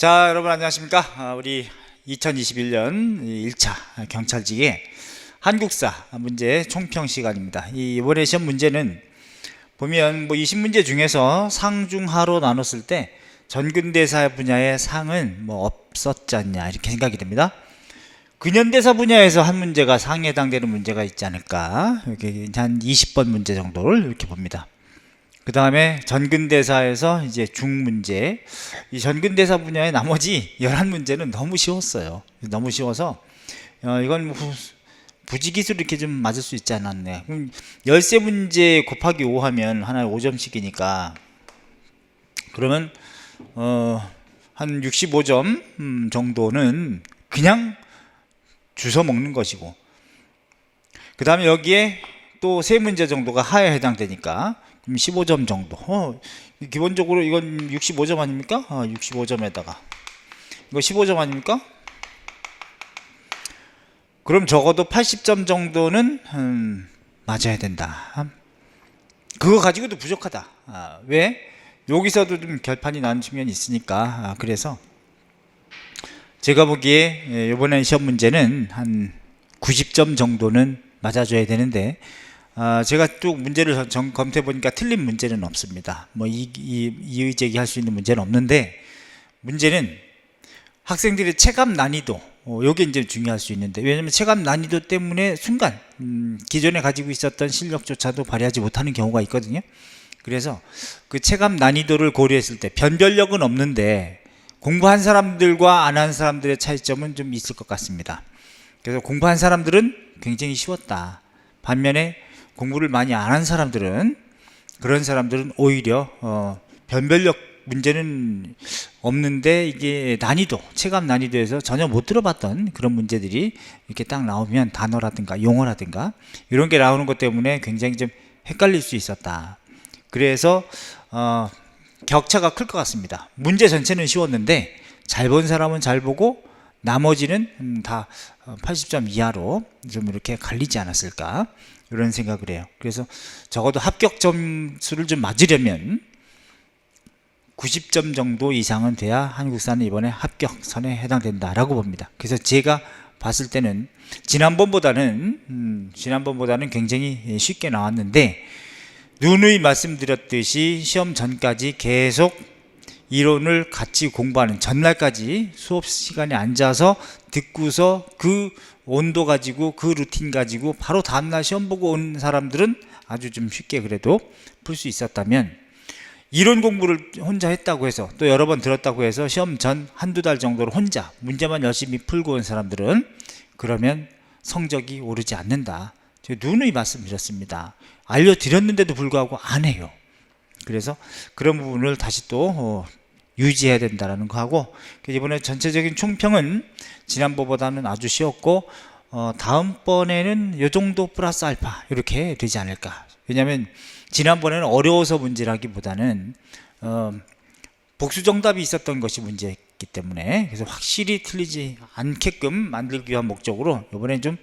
자, 여러분 안녕하십니까? 우리 2021년 1차 경찰직의 한국사 문제 총평 시간입니다. 이번에 시험 문제는 보면 20문제 중에서 상중하로 나눴을 때 전근대사 분야의 상은 없었지 않냐 이렇게 생각이 됩니다. 근현대사 분야에서 한 문제가 상에 해당되는 문제가 있지 않을까, 이렇게 한 20번 문제 정도를 이렇게 봅니다. 그 다음에 전근대사에서 이제 중문제, 이 전근대사 분야의 나머지 11문제는 너무 쉬웠어요. 너무 쉬워서 이건 부지기수로 이렇게 좀 맞을 수 있지 않았네. 그럼 13문제 곱하기 5 하면 하나에 5점씩이니까 그러면 한 65점 정도는 그냥 주워 먹는 것이고, 그 다음에 여기에 또 3문제 정도가 하에 해당되니까 그럼 15점 정도. 기본적으로 이건 65점 아닙니까? 65점에다가 이거 15점 아닙니까? 그럼 적어도 80점 정도는 맞아야 된다. 그거 가지고도 부족하다. 왜? 여기서도 좀 결판이 나는 측면이 있으니까. 그래서 제가 보기에 이번에 시험 문제는 한 90점 정도는 맞아줘야 되는데, 제가 쭉 문제를 검토해 보니까 틀린 문제는 없습니다. 이의 제기할 수 있는 문제는 없는데, 문제는 학생들의 체감 난이도, 요게 이제 중요할 수 있는데, 왜냐면 체감 난이도 때문에 순간 기존에 가지고 있었던 실력조차도 발휘하지 못하는 경우가 있거든요. 그래서 그 체감 난이도를 고려했을 때 변별력은 없는데 공부한 사람들과 안 한 사람들의 차이점은 좀 있을 것 같습니다. 그래서 공부한 사람들은 굉장히 쉬웠다. 반면에 공부를 많이 안 한 사람들은, 그런 사람들은 오히려 변별력 문제는 없는데 이게 난이도, 체감 난이도에서 전혀 못 들어봤던 그런 문제들이 이렇게 딱 나오면 단어라든가 용어라든가 이런 게 나오는 것 때문에 굉장히 좀 헷갈릴 수 있었다. 그래서 격차가 클 것 같습니다. 문제 전체는 쉬웠는데 잘 본 사람은 잘 보고 나머지는 다 80점 이하로 좀 이렇게 갈리지 않았을까, 이런 생각을 해요. 그래서 적어도 합격 점수를 좀 맞으려면 90점 정도 이상은 돼야 한국사는 이번에 합격선에 해당된다라고 봅니다. 그래서 제가 봤을 때는 지난번보다는 굉장히 쉽게 나왔는데, 누누이 말씀드렸듯이 시험 전까지 계속 이론을 같이 공부하는, 전날까지 수업 시간에 앉아서 듣고서 그 온도 가지고 그 루틴 가지고 바로 다음날 시험 보고 온 사람들은 아주 좀 쉽게 그래도 풀 수 있었다면, 이론 공부를 혼자 했다고 해서 또 여러 번 들었다고 해서 시험 전 한두 달 정도로 혼자 문제만 열심히 풀고 온 사람들은 그러면 성적이 오르지 않는다. 제가 누누이 말씀드렸습니다. 알려드렸는데도 불구하고 안 해요. 그래서 그런 부분을 다시 또 유지해야 된다는 거 하고, 이번에 전체적인 총평은 지난번보다는 아주 쉬웠고, 다음번에는 요 정도 플러스 알파 이렇게 되지 않을까. 왜냐하면 지난번에는 어려워서 문제라기보다는 복수 정답이 있었던 것이 문제였기 때문에, 그래서 확실히 틀리지 않게끔 만들기 위한 목적으로 이번엔 좀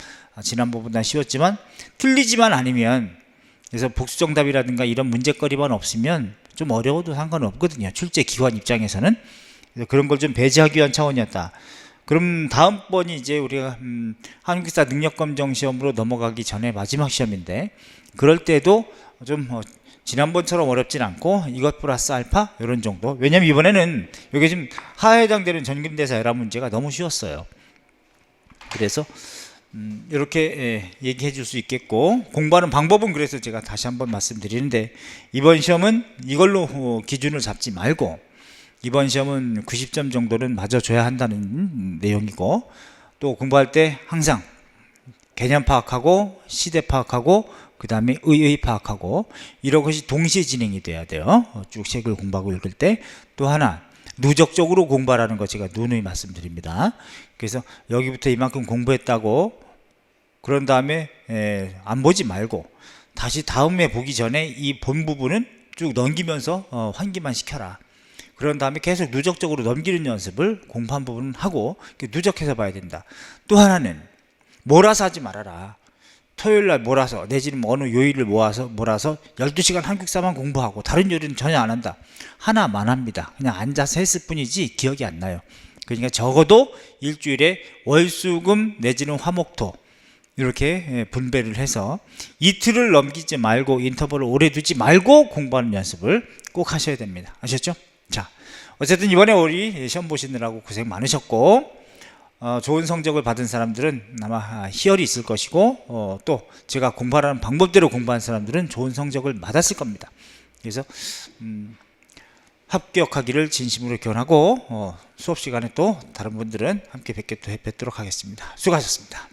지난번보다 쉬웠지만 틀리지만 않으면, 그래서 복수 정답이라든가 이런 문제거리만 없으면 좀 어려워도 상관없거든요, 출제 기관 입장에서는. 그래서 그런 걸 좀 배제하기 위한 차원이었다. 그럼 다음번이 이제 우리가 한국사 능력검정 시험으로 넘어가기 전에 마지막 시험인데, 그럴 때도 좀 지난번처럼 어렵진 않고 이것 플러스 알파 이런 정도. 왜냐면 이번에는 이게 지금 하에 해당되는 전근대사 에라 문제가 너무 쉬웠어요. 그래서 이렇게 얘기해 줄 수 있겠고, 공부하는 방법은 그래서 제가 다시 한번 말씀드리는데, 이번 시험은 이걸로 기준을 잡지 말고 이번 시험은 90점 정도는 맞아줘야 한다는 내용이고, 또 공부할 때 항상 개념 파악하고 시대 파악하고 그 다음에 의의 파악하고 이런 것이 동시에 진행이 돼야 돼요. 쭉 책을 공부하고 읽을 때. 또 하나, 누적적으로 공부하라는 거 제가 누누이 말씀드립니다. 그래서 여기부터 이만큼 공부했다고 그런 다음에 안 보지 말고 다시 다음에 보기 전에 이 본 부분은 쭉 넘기면서 환기만 시켜라. 그런 다음에 계속 누적적으로 넘기는 연습을 공부한 부분은 하고 누적해서 봐야 된다. 또 하나는 몰아서 하지 말아라. 토요일 날 몰아서 내지는 뭐 어느 요일을 몰아서 12시간 한국사만 공부하고 다른 요리는 전혀 안 한다. 하나만 합니다. 그냥 앉아서 했을 뿐이지 기억이 안 나요. 그러니까 적어도 일주일에 월수금 내지는 화목토 이렇게 분배를 해서 이틀을 넘기지 말고 인터벌을 오래 두지 말고 공부하는 연습을 꼭 하셔야 됩니다. 아셨죠? 자, 어쨌든 이번에 우리 시험 보시느라고 고생 많으셨고 좋은 성적을 받은 사람들은 아마 희열이 있을 것이고 또 제가 공부하라는 방법대로 공부한 사람들은 좋은 성적을 받았을 겁니다. 그래서 합격하기를 진심으로 기원하고 수업 시간에 또 다른 분들은 함께 뵙도록 하겠습니다. 수고하셨습니다.